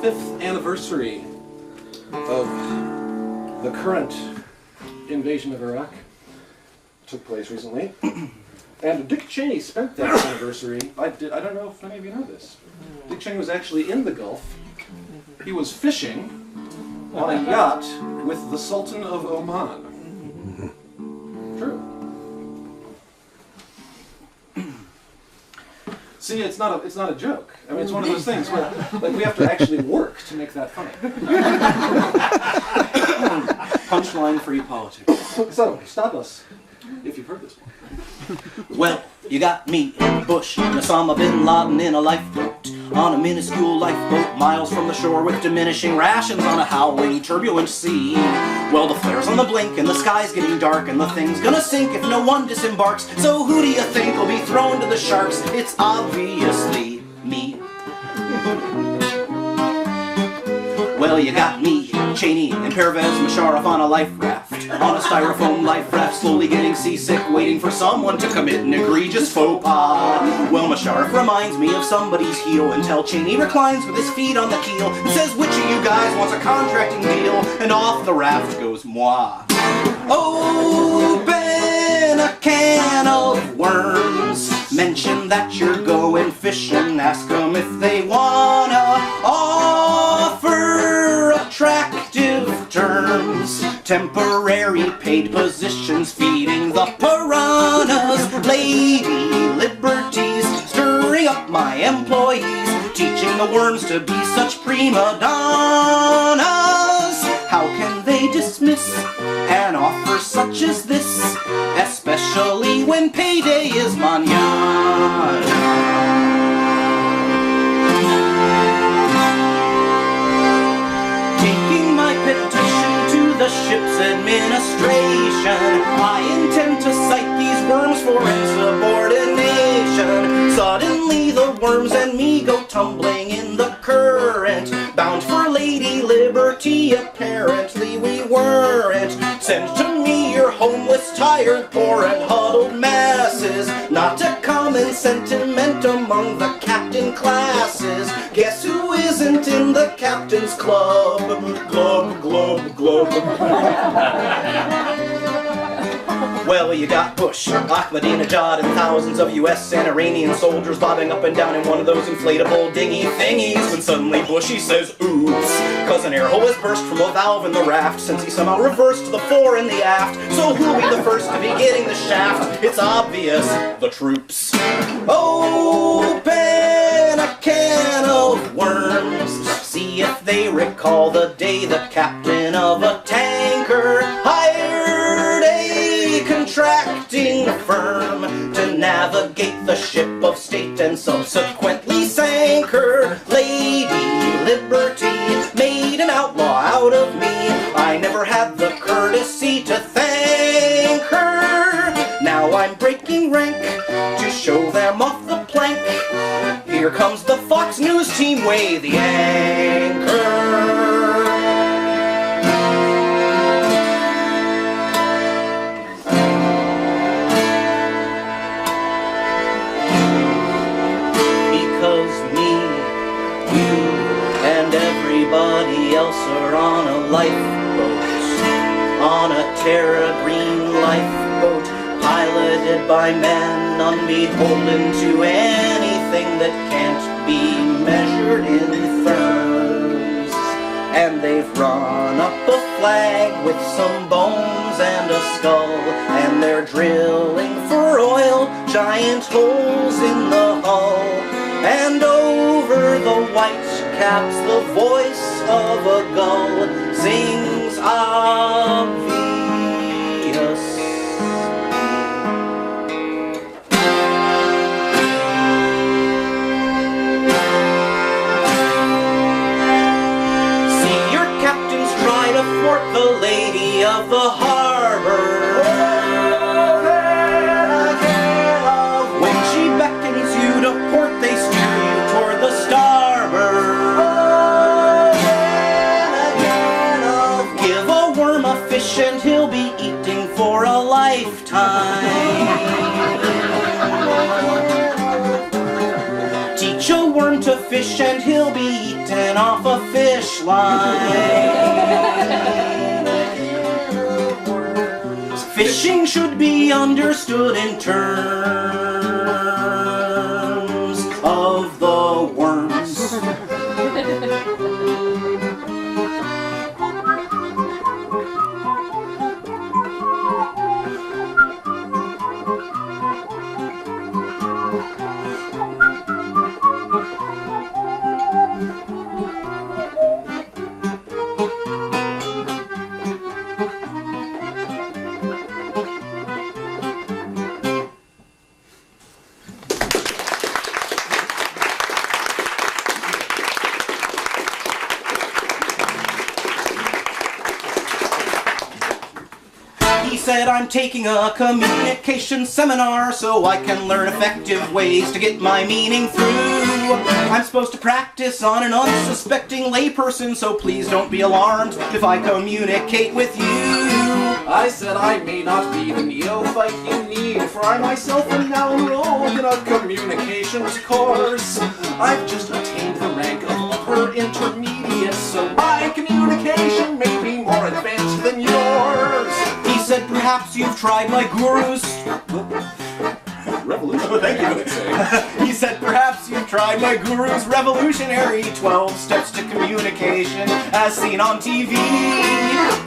75th anniversary of the current invasion of Iraq. Took place recently. And Dick Cheney spent that anniversary, I don't know if any of you know this. Dick Cheney was actually in the Gulf. He was fishing on a yacht with the Sultan of Oman. True. See, it's not a joke. I mean, it's one of those things where like we have to actually work to make that funny. Punchline-free politics. So, stop us if you've heard this one. Well, you got me in the bush and Osama bin Laden in a lifeboat, on a minuscule lifeboat miles from the shore with diminishing rations on a howling, turbulent sea. Well, the flare's on the blink and the sky's getting dark and the thing's gonna sink if no one disembarks. So who do you think will be thrown to the sharks? It's obviously me. Well, you got me, Cheney, and Pervez Musharraf on a life raft, on a styrofoam life raft, slowly getting seasick, waiting for someone to commit an egregious faux pas. Well, Musharraf reminds me of somebody's heel until Cheney reclines with his feet on the keel and says, which of you guys wants a contracting deal? And off the raft goes moi. Open a can of worms, mention that you're going fishing, ask them if they wanna offer attractive terms, temporary paid positions, feeding the piranhas, lady liberties, stirring up my employees, teaching the worms to be such prima donnas. How can they dismiss an offer such as this, especially when payday is mañana? Petition to the ship's administration, I intend to cite these worms for insubordination. Suddenly the worms and me go tumbling in the current, bound for Lady Liberty, apparently we weren't. Send to me your homeless, tired, poor and huddled masses, not a common sentiment among the captain classes. Guess who isn't in the captain's club? Glub, glub, glub. Well, you got Bush, Ahmadinejad, and thousands of US and Iranian soldiers bobbing up and down in one of those inflatable dinghy thingies, when suddenly Bushy says, oops, cause an air hole has burst from a valve in the raft, since he somehow reversed to the fore and the aft. So who'll be the first to be getting the shaft? It's obvious, the troops. Open a can of worms, see if they recall the day the captain of a tanker hired a contracting firm to navigate the ship of state and subsequently sank her. Lady Liberty made an outlaw out of me, I never had the courtesy to thank her. Now I'm breaking rank to show them off the plank. Here comes the Fox News team, weigh the anchor. Everybody else are on a lifeboat, on a Terra Green lifeboat, piloted by men unbeholden to anything that can't be measured in therms. And they've run up a flag with some bones and a skull, and they're drilling for oil, giant holes in the hull. And over the white caps the voice of a gull sings obvious. See your captains try to thwart the lady of the harbor. When she beckons you to port, they steer you toward the starboard. Give a worm a fish and he'll be eating for a lifetime. Teach a worm worm to fish and he'll be eaten off a fish line. Fishing should be understood in terms of the worms. He said, I'm taking a communication seminar so I can learn effective ways to get my meaning through. I'm supposed to practice on an unsuspecting layperson, so please don't be alarmed if I communicate with you. I said I may not be the neophyte you need, for I myself am now enrolled in a communications course. I've just attained the rank of upper intermediate, so my communication may be more advanced than yours. He said, perhaps you've tried my guru's revolutionary. Thank you. He said, perhaps you've tried my guru's revolutionary 12 steps to communication as seen on TV,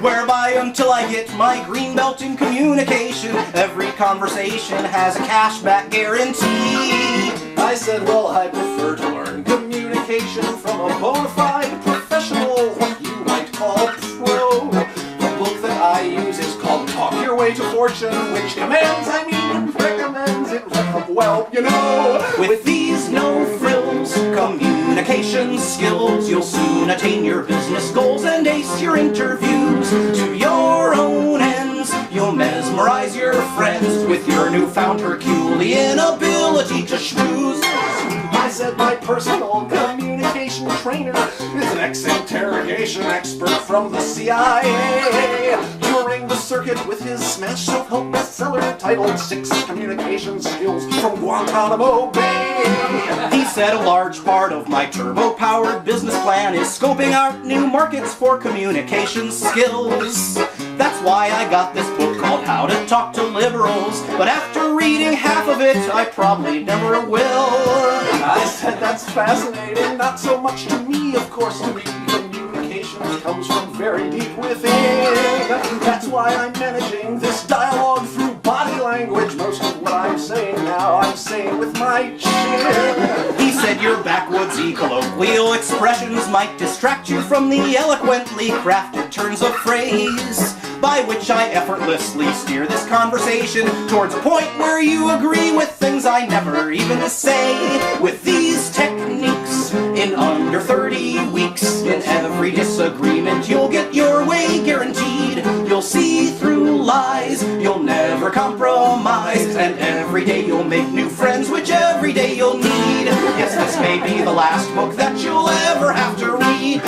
whereby until I get my green belt in communication, every conversation has a cashback guarantee. I said, well, I prefer to learn communication from a bona fide professional, what you might call a pro. The book that I use is called Talk Your Way to Fortune, which recommends it well, you know. With these no-frills communication skills, you'll soon attain your business goals and ace your interviews. To your own ends, you'll mesmerize your friends with your newfound Herculean ability to schmooze. I said my personal communication trainer is an ex-interrogation expert from the CIA. Touring the circuit with his smash self-help bestseller titled 6 Communication Skills from Guantanamo Bay. He said a large part of my turbo-powered business plan is scoping out new markets for communication skills. That's why I got this book called How to Talk to Liberals, but after reading half of it, I probably never will. I said that's fascinating, not so much to me, of course, to me. Communication comes from very deep within. That's why I'm managing this dialogue through body language. Most of what I'm saying now, I'm saying with my chin. He said your backwoodsy colloquial expressions might distract you from the eloquently crafted turns of phrase, by which I effortlessly steer this conversation towards a point where you agree with things I never even say. With these techniques, in under 30 weeks, in every disagreement, you'll get your way guaranteed. You'll see through lies, you'll never compromise, and every day you'll make new friends, which every day you'll need. Yes, this may be the last book that you'll ever have to read.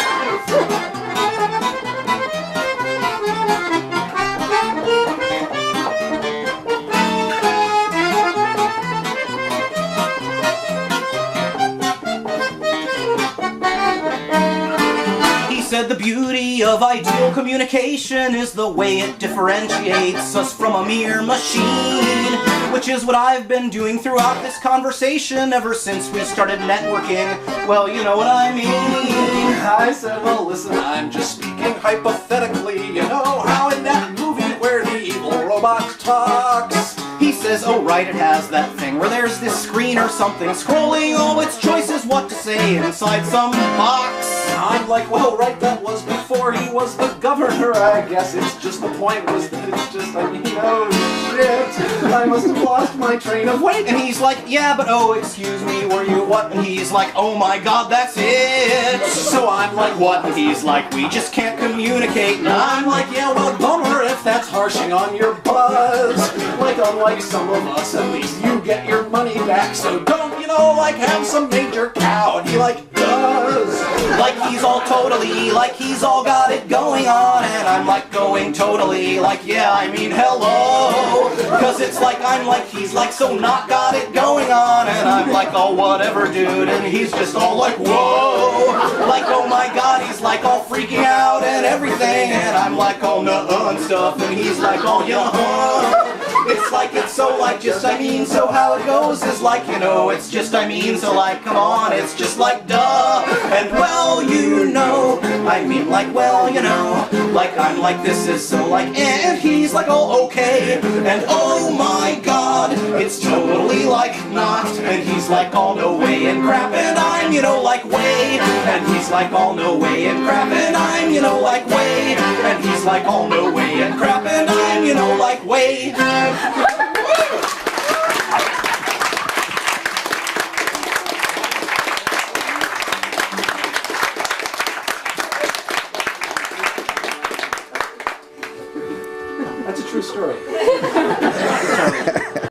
Said the beauty of ideal communication is the way it differentiates us from a mere machine, which is what I've been doing throughout this conversation ever since we started networking. Well, you know what I mean. I said, well, listen, I'm just speaking hypothetically. You know how in that movie where the evil robot talks? He says, oh right, it has that thing where there's this screen or something scrolling all its choices what to say inside some box. I'm like, well, right, that was before he was the governor, I guess. It's just the point was that it's just, I mean, oh shit, I must have lost my train of weight. And he's like, yeah, but oh, excuse me, were you what? And he's like, oh my god, that's it. So I'm like, what? And he's like, we just can't communicate. And I'm like, yeah, well, bummer if that's harshing on your buzz. Like, unlike some of us, at least you get your money back. So don't, you know, like, have some major cow. And he like, does. like he's all totally, like he's all got it going on, and I'm like going totally, like yeah, I mean hello, cause it's like I'm like he's like so not got it going on, and I'm like oh whatever dude, and he's just all like whoa, like oh my god, he's like all freaking out and everything, and I'm like all nuh-uh and stuff, and he's like all yeah. It's like it's so like just I mean so how it goes is like you know it's just I mean so like come on it's just like duh and well you know I mean like well you know like I'm like this is so like and he's like oh okay and oh my god it's totally like not and he's like all no way and crap and I'm you know like way and he's like all no way and crap and I'm you know like way and he's like all no way and crap and I'm you know like way. That's a true story.